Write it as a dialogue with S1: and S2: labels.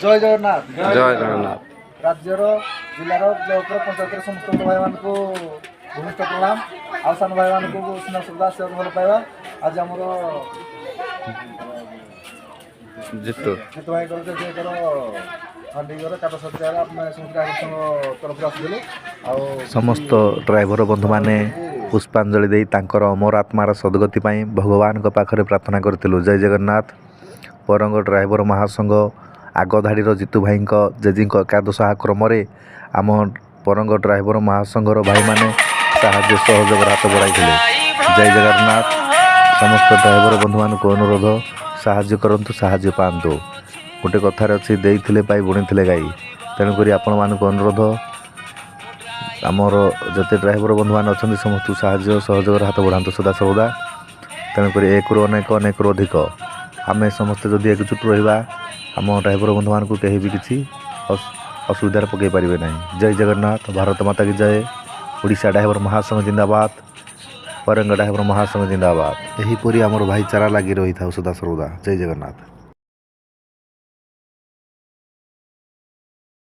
S1: जय जगन्नाथ
S2: जय जगन्नाथ।
S1: राज्यर जिलार ब्लकर पंचायत समस्त भाई मान को भूमिष्ठ प्रणाम आ सान भाई मान को स्नेह श्रद्धा आशीर्वाद भल पाइबा आज आमर
S2: जितु
S1: जितु भाई काट सत्यार तरफ आसुलु
S3: समस्त ड्राइवर बंधु माने पुष्पांजलि दे तांकर अमर आत्मार सद्गति पाई भगवान को पाखरे प्रार्थना करथिलु। जय जगन्नाथ। परंग ड्राइवर महासंघ आगधाड़ी जितु भाई जेजी एकादश क्रम आम परंग ड्राइवर महासंघर भाई माने साहाय्य सहयोग हाथ बढ़ाई। जय जगन्नाथ। समस्त ड्राइवर बंधु मान को अनुरोध साहाय्य करंतु साहाय्य पांतु। गोटे कथार अच्छी देइथिले पाई बुणी गाई। तेणुक आपण मान अनुरोध आमर जते ड्राइवर बंधु मान अच्छा समस्त साहाय्य सहयोग हाथ बढ़ातु सदा सर्वदा। तेणुक एक अनेक अनेक अधिक आम समस्ते जदि एकजुट रहा आम ड्राइवर बंधु मान को कहीं भी किसी असुविधार पकई पारे ना। जय जगन्नाथ। भारत माता की जय। ओडिशा ड्राइवर महासंघ जिंदाबाद। परंग ड्राइवर महासंघ जिंदाबाद। यहीपरि आमर भाईचारा लगी रही था सदा सर्वदा। जय जगन्नाथ।